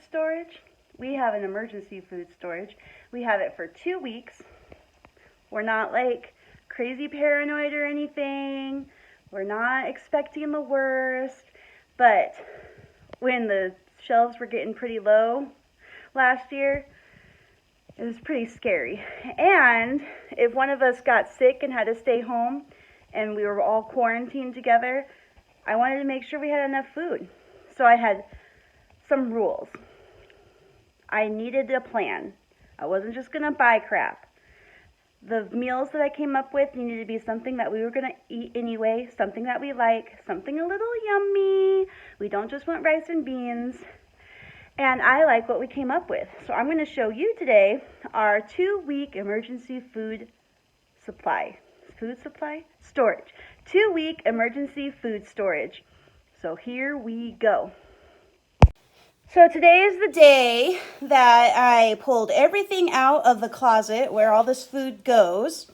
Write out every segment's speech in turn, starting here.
storage. We have an emergency food storage. We have it for 2 weeks. We're not like crazy paranoid or anything. We're not expecting the worst. But when the shelves were getting pretty low last year, it was pretty scary. And if one of us got sick and had to stay home and we were all quarantined together, I wanted to make sure we had enough food. So I had some rules. I needed a plan. I wasn't just going to buy crap. The meals that I came up with needed to be something that we were going to eat anyway, something that we like, something a little yummy. We don't just want rice and beans. And I like what we came up with. So I'm going to show you today our 2-week emergency food supply. Storage. 2-week emergency food storage. So here we go. So today is the day that I pulled everything out of the closet where all this food goes.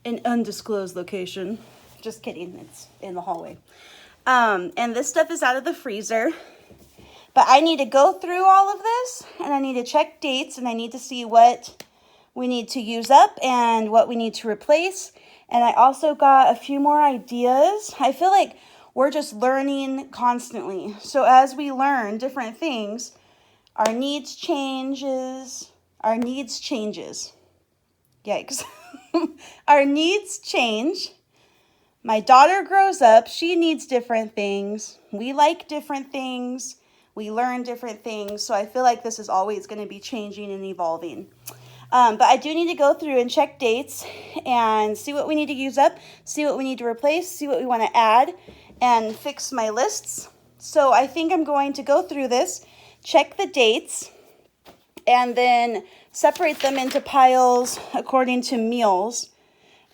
An undisclosed location. Just kidding, it's in the hallway. And this stuff is out of the freezer. But I need to go through all of this, and I need to check dates, and I need to see what we need to use up and what we need to replace. And I also got a few more ideas. I feel like we're just learning constantly. So as we learn different things, our needs changes. Yikes. Our needs change. My daughter grows up. She needs different things. We like different things. We learn different things. So I feel like this is always going to be changing and evolving. But I do need to go through and check dates and see what we need to use up, see what we need to replace, see what we want to add, and fix my lists. So I think I'm going to go through this, check the dates, and then separate them into piles according to meals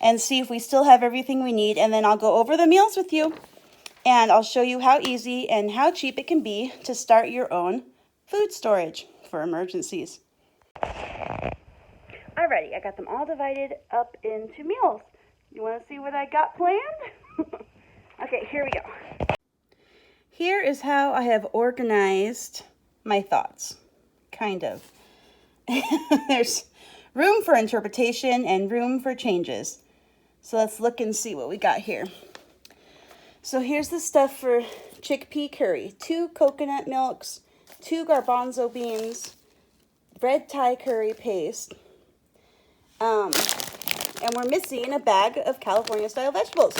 and see if we still have everything we need. And then I'll go over the meals with you, and I'll show you how easy and how cheap it can be to start your own food storage for emergencies. Alrighty, I got them all divided up into meals. You want to see what I got planned? Okay, here we go. Here is how I have organized my thoughts, kind of. There's room for interpretation and room for changes. So let's look and see what we got here. So here's the stuff for chickpea curry. 2 coconut milks, 2 garbanzo beans, red Thai curry paste, and we're missing a bag of California style vegetables.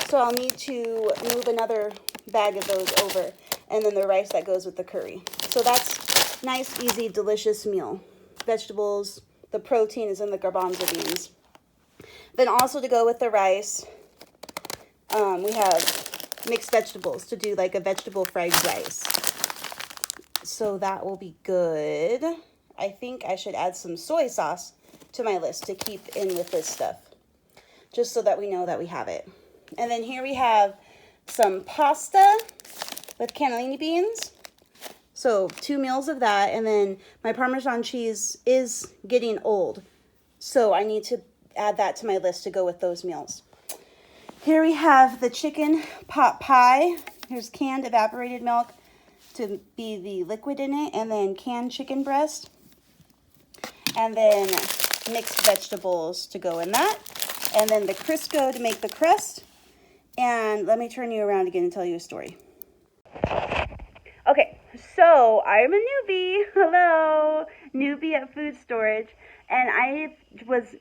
So I'll need to move another bag of those over, and then the rice that goes with the curry. So that's nice, easy, delicious meal. Vegetables, the protein is in the garbanzo beans. Then also to go with the rice, we have mixed vegetables to do like a vegetable fried rice. So that will be good. I think I should add some soy sauce to my list to keep in with this stuff, just so that we know that we have it. And then here we have some pasta with cannellini beans. So 2 meals of that. And then my Parmesan cheese is getting old, so I need to add that to my list to go with those meals. Here we have the chicken pot pie. Here's canned evaporated milk to be the liquid in it, and then canned chicken breast, and then mixed vegetables to go in that, and then the Crisco to make the crust. And let me turn you around again and tell you a story. Okay, so I'm a newbie. Hello, newbie at food storage, and I was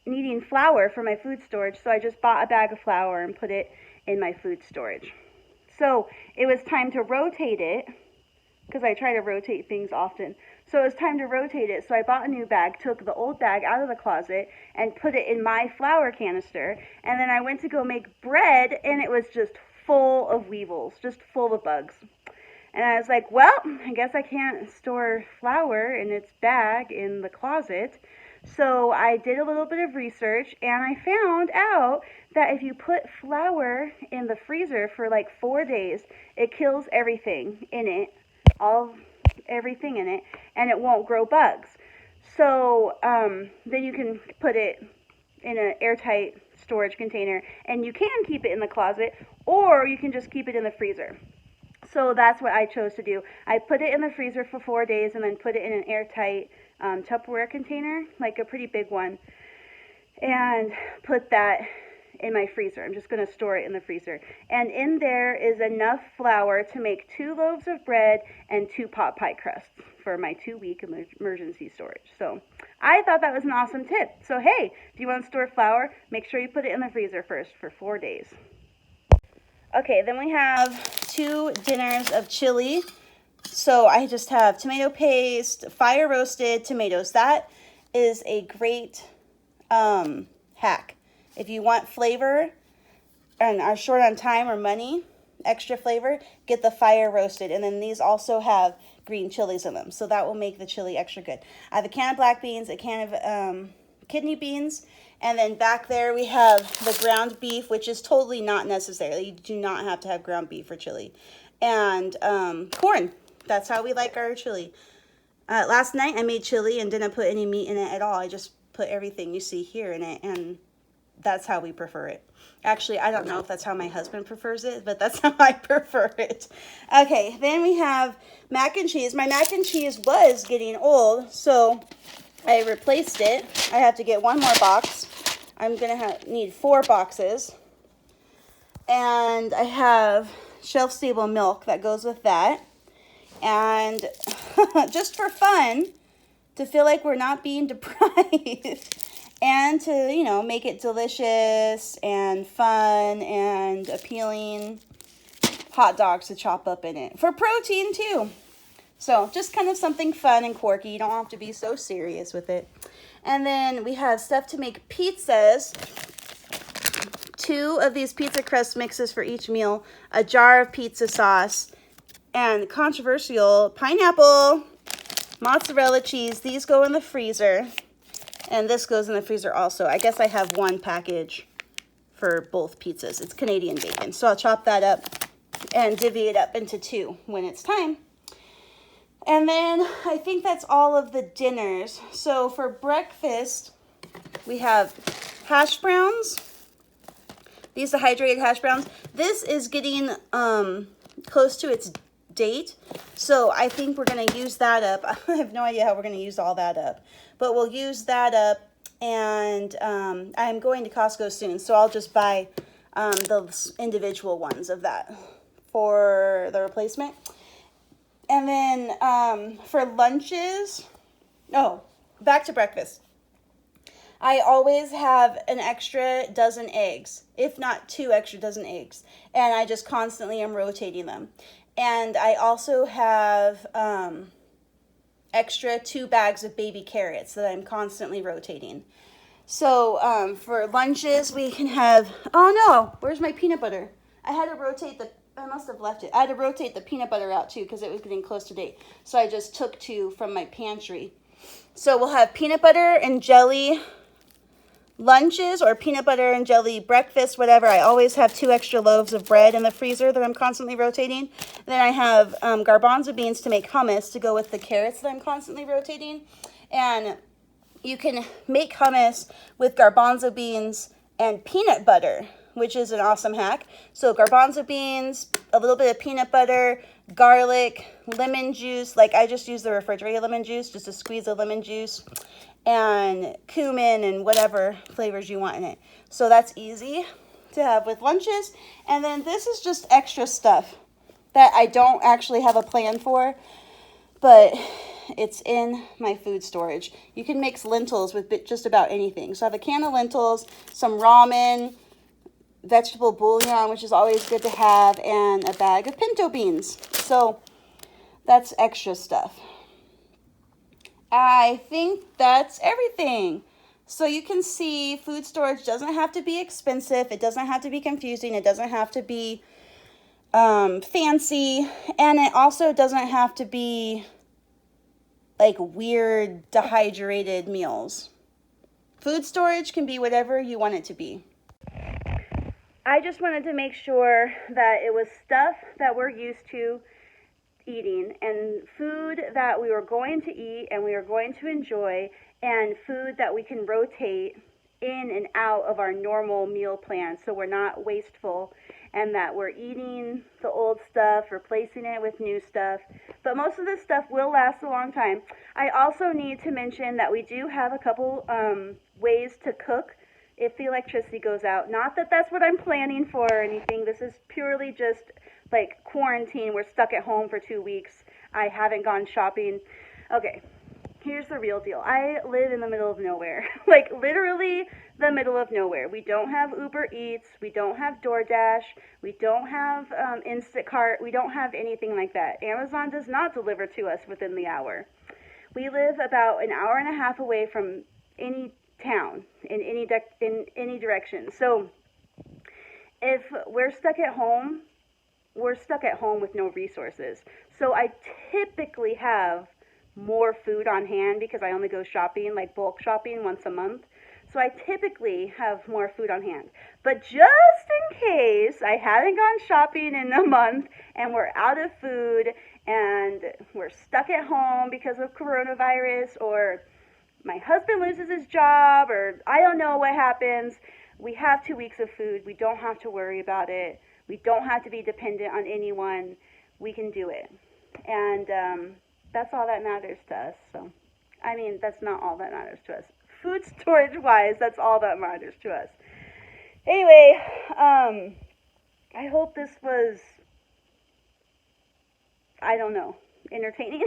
needing flour for my food storage, so I just bought a bag of flour and put it in my food storage. So it was time to rotate it, because I try to rotate things often. So it was time to rotate it, so I bought a new bag, took the old bag out of the closet, and put it in my flour canister. And then I went to go make bread, and it was just full of weevils, just full of bugs. And I was like, well, I guess I can't store flour in its bag in the closet. So I did a little bit of research, and I found out that if you put flour in the freezer for like 4 days, it kills everything in it, everything in it, and it won't grow bugs. So then you can put it in an airtight storage container, and you can keep it in the closet, or you can just keep it in the freezer. So that's what I chose to do. I put it in the freezer for 4 days and then put it in an airtight Tupperware container, like a pretty big one, and put that in my freezer. I'm just going to store it in the freezer. And in there is enough flour to make 2 loaves of bread and 2 pot pie crusts for my 2-week emergency storage. So I thought that was an awesome tip. So hey, if you want to store flour, make sure you put it in the freezer first for 4 days. Okay, then we have 2 dinners of chili. So I just have tomato paste, fire roasted tomatoes. That is a great hack. If you want flavor and are short on time or money, extra flavor, get the fire roasted. And then these also have green chilies in them, so that will make the chili extra good. I have a can of black beans, a can of kidney beans, and then back there we have the ground beef, which is totally not necessary. You do not have to have ground beef for chili. And corn. That's how we like our chili. Last night I made chili and didn't put any meat in it at all. I just put everything you see here in it, and that's how we prefer it. Actually, I don't know if that's how my husband prefers it, but that's how I prefer it. Okay, then we have mac and cheese. My mac and cheese was getting old, so I replaced it. I have to get 1 more box. I'm going to need 4 boxes. And I have shelf-stable milk that goes with that. And just for fun, to feel like we're not being deprived, and to, you know, make it delicious and fun and appealing, hot dogs to chop up in it. For protein, too. So, just kind of something fun and quirky. You don't have to be so serious with it. And then we have stuff to make pizzas. 2 of these pizza crust mixes for each meal. A jar of pizza sauce. And controversial pineapple, mozzarella cheese. These go in the freezer. And this goes in the freezer also. I guess I have 1 package for both pizzas. It's Canadian bacon. So I'll chop that up and divvy it up into 2 when it's time. And then I think that's all of the dinners. So for breakfast, we have hash browns. These dehydrated hash browns. This is getting close to its date. So I think we're going to use that up. I have no idea how we're going to use all that up. But we'll use that up, and I'm going to Costco soon, so I'll just buy the individual ones of that for the replacement. And then for lunches, back to breakfast. I always have an extra dozen eggs, if not 2 extra dozen eggs, and I just constantly am rotating them. And I also have extra 2 bags of baby carrots that I'm constantly rotating. So for lunches, we can have, oh no, where's my peanut butter? I must have left it. I had to rotate the peanut butter out too because it was getting close to date. So I just took 2 from my pantry. So we'll have peanut butter and jelly lunches or peanut butter and jelly breakfast, whatever. I always have 2 extra loaves of bread in the freezer that I'm constantly rotating. Then I have garbanzo beans to make hummus to go with the carrots that I'm constantly rotating. And you can make hummus with garbanzo beans and peanut butter, which is an awesome hack. So garbanzo beans, a little bit of peanut butter, garlic, lemon juice. Like I just use the refrigerated lemon juice, just a squeeze of lemon juice, and cumin and whatever flavors you want in it. So that's easy to have with lunches. And then this is just extra stuff that I don't actually have a plan for, but it's in my food storage. You can mix lentils with just about anything. So I have a can of lentils, some ramen, vegetable bouillon, which is always good to have, and a bag of pinto beans. So that's extra stuff. I think that's everything. So you can see food storage doesn't have to be expensive. It doesn't have to be confusing. It doesn't have to be fancy. And it also doesn't have to be like weird dehydrated meals. Food storage can be whatever you want it to be. I just wanted to make sure that it was stuff that we're used to eating and food that we were going to eat and we were going to enjoy, and food that we can rotate in and out of our normal meal plan so we're not wasteful and that we're eating the old stuff, replacing it with new stuff. But most of this stuff will last a long time. I also need to mention that we do have a couple ways to cook if the electricity goes out. Not that that's what I'm planning for or anything. This is purely just like quarantine. We're stuck at home for 2 weeks. I haven't gone shopping. Okay, here's the real deal. I live in the middle of nowhere. Like literally the middle of nowhere. We don't have Uber Eats. We don't have DoorDash. We don't have Instacart. We don't have anything like that. Amazon does not deliver to us within the hour. We live about an hour and a half away from any town in any direction. So if we're stuck at home, we're stuck at home with no resources. So I typically have more food on hand because I only go shopping, like bulk shopping, once a month. So I typically have more food on hand. But just in case I haven't gone shopping in a month and we're out of food and we're stuck at home because of coronavirus, or my husband loses his job, or I don't know what happens, we have 2 weeks of food. We don't have to worry about it. We don't have to be dependent on anyone. We can do it. And that's all that matters to us. So, I mean, that's not all that matters to us. Food storage wise, that's all that matters to us. Anyway, I hope this was, I don't know, entertaining.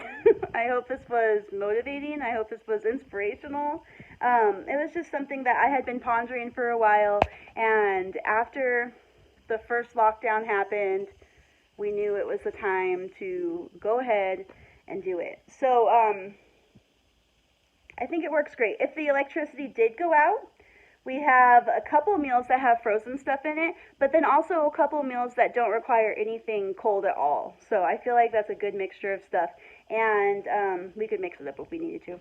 I hope this was motivating. I hope this was inspirational. It was just something that I had been pondering for a while, and after the first lockdown happened, we knew it was the time to go ahead and do it. So, I think it works great. If the electricity did go out, we have a couple meals that have frozen stuff in it, but then also a couple meals that don't require anything cold at all. So I feel like that's a good mixture of stuff, and we could mix it up if we needed to.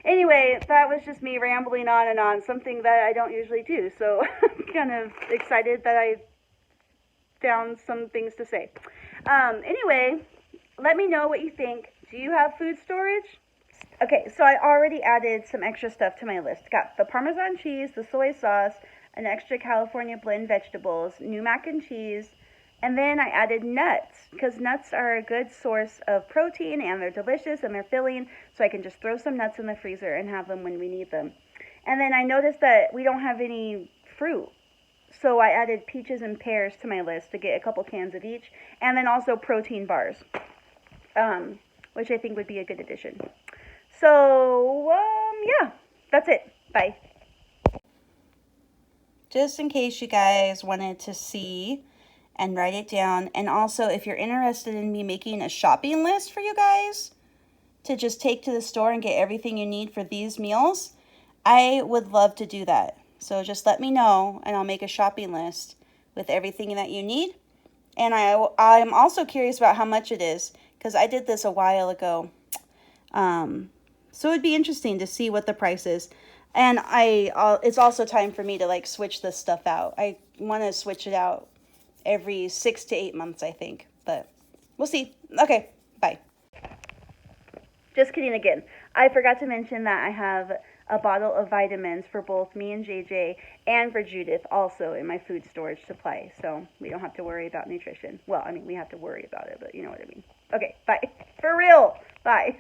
Anyway, that was just me rambling on and on, something that I don't usually do, so I'm kind of excited that I found some things to say. Anyway, let me know what you think. Do you have food storage? Okay, so I already added some extra stuff to my list. Got the Parmesan cheese, the soy sauce, an extra California blend vegetables, new mac and cheese, and then I added nuts, because nuts are a good source of protein, and they're delicious, and they're filling, so I can just throw some nuts in the freezer and have them when we need them. And then I noticed that we don't have any fruit, so I added peaches and pears to my list to get a couple cans of each, and then also protein bars, which I think would be a good addition. So, yeah, that's it. Bye. Just in case you guys wanted to see and write it down, and also if you're interested in me making a shopping list for you guys to just take to the store and get everything you need for these meals, I would love to do that. So just let me know, and I'll make a shopping list with everything that you need. And I'm also curious about how much it is, because I did this a while ago. So it'd be interesting to see what the price is. And it's also time for me to like switch this stuff out. I want to switch it out every 6 to 8 months, I think. But we'll see. Okay, bye. Just kidding again. I forgot to mention that I have a bottle of vitamins for both me and JJ and for Judith also in my food storage supply. So we don't have to worry about nutrition. Well, I mean, we have to worry about it, but you know what I mean. Okay, bye. For real. Bye.